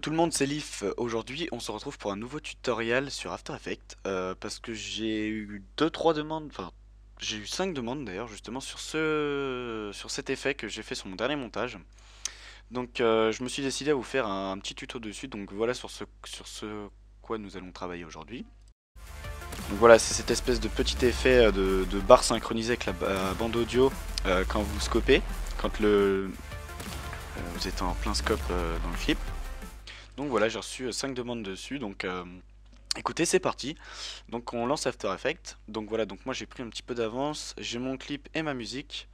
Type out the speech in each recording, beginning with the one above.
Tout le monde, c'est Leaf. Aujourd'hui, on se retrouve pour un nouveau tutoriel sur After Effects parce que j'ai eu deux trois demandes, enfin j'ai eu 5 demandes d'ailleurs justement sur cet effet que j'ai fait sur mon dernier montage. Donc je me suis décidé à vous faire un petit tuto dessus. Donc voilà sur ce quoi nous allons travailler aujourd'hui. Donc voilà, c'est cette espèce de petit effet de barre synchronisée avec la bande audio quand vous scopez, quand vous êtes en plein scope dans le clip. Donc voilà, j'ai reçu 5 demandes dessus, donc écoutez, c'est parti. Donc on lance After Effects. Donc voilà, donc moi j'ai pris un petit peu d'avance, j'ai mon clip et ma musique.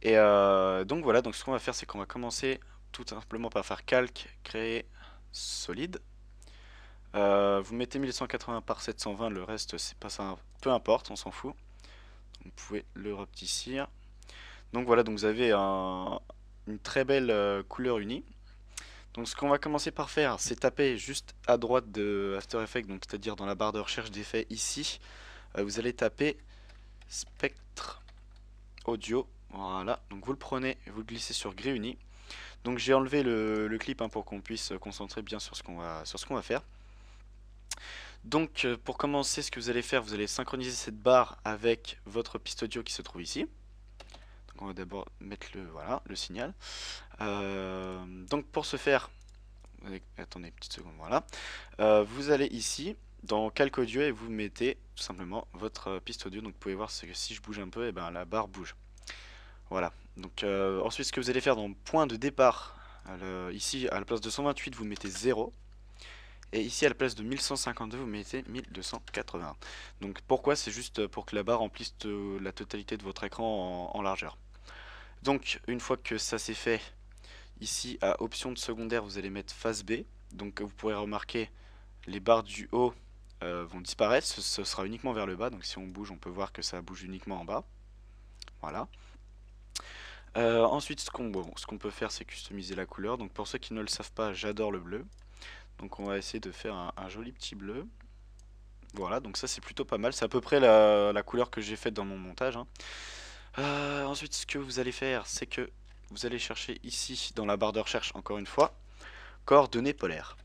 Et donc voilà, donc ce qu'on va faire, c'est qu'on va commencer tout simplement par faire calque, créer solide. Vous mettez 1180 par 720, le reste c'est pas ça, peu importe, on s'en fout. Vous pouvez le repetissir. Donc voilà, donc vous avez une très belle couleur unie. Donc ce qu'on va commencer par faire, c'est taper juste à droite de After Effects, donc c'est-à-dire dans la barre de recherche d'effets ici, vous allez taper spectre audio. Voilà, donc vous le prenez et vous le glissez sur gris uni. Donc j'ai enlevé le clip pour qu'on puisse se concentrer bien sur ce qu'on va faire. Donc pour commencer, ce que vous allez faire, vous allez synchroniser cette barre avec votre piste audio qui se trouve ici. Donc on va d'abord mettre le signal. Donc pour ce faire, attendez une petite seconde, voilà. Vous allez ici dans Calque Audio et vous mettez tout simplement votre piste audio. Donc vous pouvez voir que si je bouge un peu, et ben la barre bouge. Voilà. Donc ensuite, ce que vous allez faire dans point de départ, ici à la place de 128, vous mettez 0. Et ici à la place de 1152, vous mettez 1280. Donc pourquoi? C'est juste pour que la barre remplisse la totalité de votre écran en largeur. Donc une fois que ça c'est fait, ici à option de secondaire, vous allez mettre face B. Donc vous pourrez remarquer les barres du haut vont disparaître, ce sera uniquement vers le bas, donc si on bouge on peut voir que ça bouge uniquement en bas. Voilà. Ensuite ce qu'on peut faire, c'est customiser la couleur. Donc pour ceux qui ne le savent pas, j'adore le bleu. Donc on va essayer de faire un joli petit bleu. Voilà, donc ça c'est plutôt pas mal, c'est à peu près la couleur que j'ai faite dans mon montage, hein. Ensuite ce que vous allez faire, c'est que vous allez chercher ici dans la barre de recherche, encore une fois, coordonnées polaires.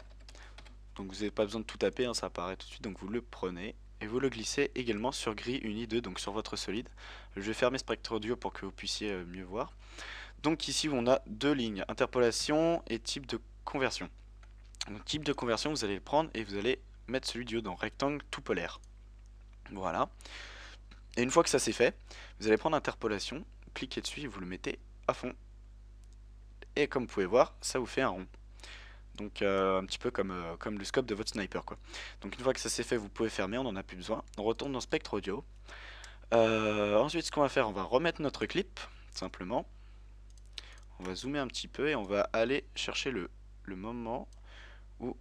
Donc vous n'avez pas besoin de tout taper, hein, ça apparaît tout de suite, donc vous le prenez et vous le glissez également sur gris uni 2, donc sur votre solide. Je vais fermer Spectre Audio pour que vous puissiez mieux voir. Donc ici on a deux lignes, interpolation et type de conversion. Donc type de conversion, vous allez le prendre et vous allez mettre celui du haut dans rectangle tout polaire. Voilà. Et une fois que ça c'est fait, vous allez prendre interpolation, vous cliquez dessus et vous le mettez à fond. Et comme vous pouvez voir, ça vous fait un rond. Donc un petit peu comme le scope de votre sniper quoi. Donc une fois que ça c'est fait, vous pouvez fermer, on n'en a plus besoin. On retourne dans Spectre Audio. Ensuite ce qu'on va faire, on va remettre notre clip, simplement. On va zoomer un petit peu et on va aller chercher le moment où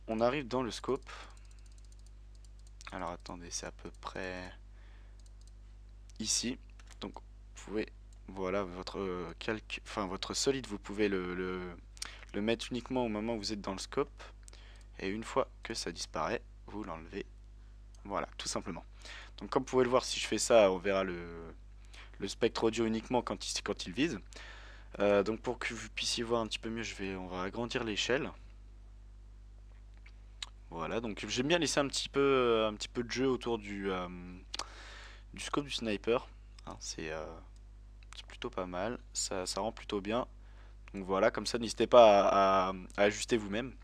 on arrive dans le scope. Alors attendez, c'est à peu près ici. Donc vous pouvez, voilà, votre calque, enfin votre solide, vous pouvez le mettre uniquement au moment où vous êtes dans le scope. Et une fois que ça disparaît, vous l'enlevez. Voilà, tout simplement. Donc comme vous pouvez le voir, si je fais ça, on verra le spectre audio uniquement quand il vise. Donc pour que vous puissiez voir un petit peu mieux, on va agrandir l'échelle. Voilà, donc j'aime bien laisser un petit peu de jeu autour du scope du sniper. Hein, c'est plutôt pas mal, ça rend plutôt bien. Donc voilà, comme ça n'hésitez pas à ajuster vous-même.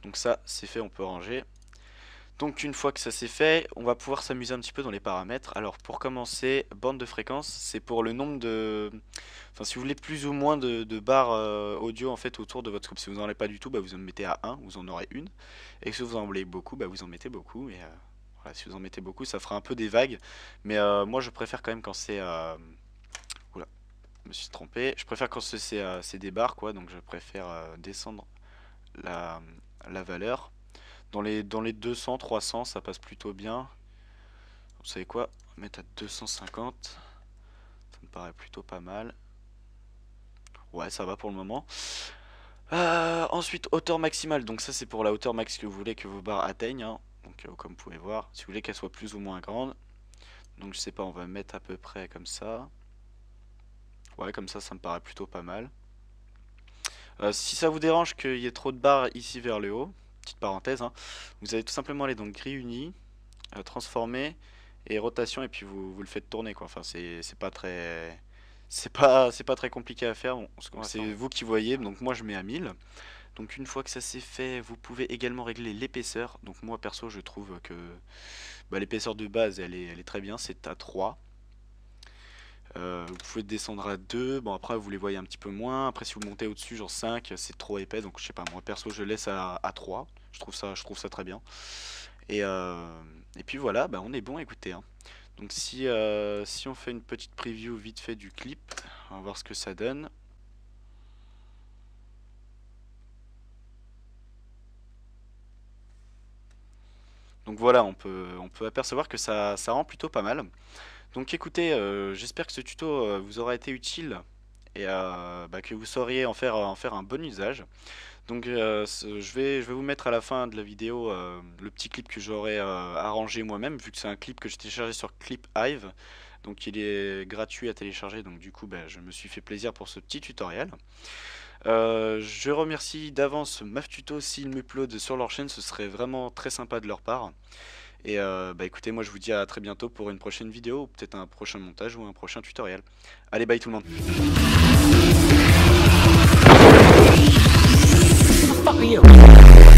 Donc ça c'est fait, on peut ranger. Donc une fois que ça c'est fait, on va pouvoir s'amuser un petit peu dans les paramètres. Alors pour commencer, bande de fréquence, c'est pour le nombre de... Enfin si vous voulez plus ou moins de barres audio en fait autour de votre scope. Si vous n'en avez pas du tout, bah, vous en mettez à 1, vous en aurez une. Et si vous en voulez beaucoup, bah, vous en mettez beaucoup. Et voilà, si vous en mettez beaucoup, ça fera un peu des vagues. Mais moi je préfère quand même quand c'est... Oula, je me suis trompé. Je préfère quand c'est des barres quoi, donc je préfère descendre la, la valeur. Dans les 200, 300, ça passe plutôt bien. Vous savez quoi? On va mettre à 250. Ça me paraît plutôt pas mal. Ouais, ça va pour le moment. Ensuite, hauteur maximale. Donc ça, c'est pour la hauteur max que vous voulez que vos barres atteignent, hein. Donc comme vous pouvez voir, si vous voulez qu'elle soit plus ou moins grande. Donc je sais pas, on va mettre à peu près comme ça. Ouais, comme ça me paraît plutôt pas mal. Si ça vous dérange qu'il y ait trop de barres ici vers le haut, petite parenthèse, hein, vous allez tout simplement aller dans gris uni, transformer et rotation et puis vous le faites tourner quoi. Enfin c'est pas très c'est pas très compliqué à faire. Bon, Ouais, ça, c'est vous qui voyez. Donc moi je mets à 1000. Donc une fois que ça c'est fait, vous pouvez également régler l'épaisseur. Donc moi perso je trouve que bah, l'épaisseur de base elle est très bien, c'est à 3. Vous pouvez descendre à 2, bon après vous les voyez un petit peu moins, après si vous montez au-dessus genre 5 c'est trop épais donc je sais pas, moi perso je laisse à 3, je trouve ça très bien. Et puis voilà, bah, on est bon écoutez, hein. Donc si on fait une petite preview vite fait du clip, on va voir ce que ça donne. Donc voilà, on peut apercevoir que ça rend plutôt pas mal. Donc écoutez, j'espère que ce tuto vous aura été utile et bah, que vous sauriez en faire un bon usage. Donc je vais vous mettre à la fin de la vidéo le petit clip que j'aurais arrangé moi-même, vu que c'est un clip que j'ai téléchargé sur Clip Hive. Donc il est gratuit à télécharger, donc du coup bah, je me suis fait plaisir pour ce petit tutoriel. Je remercie d'avance MAF Tuto s'ils m'uploadent sur leur chaîne, ce serait vraiment très sympa de leur part. Et bah écoutez, moi je vous dis à très bientôt pour une prochaine vidéo, ou peut-être un prochain montage ou un prochain tutoriel. Allez, bye tout le monde. fuck you.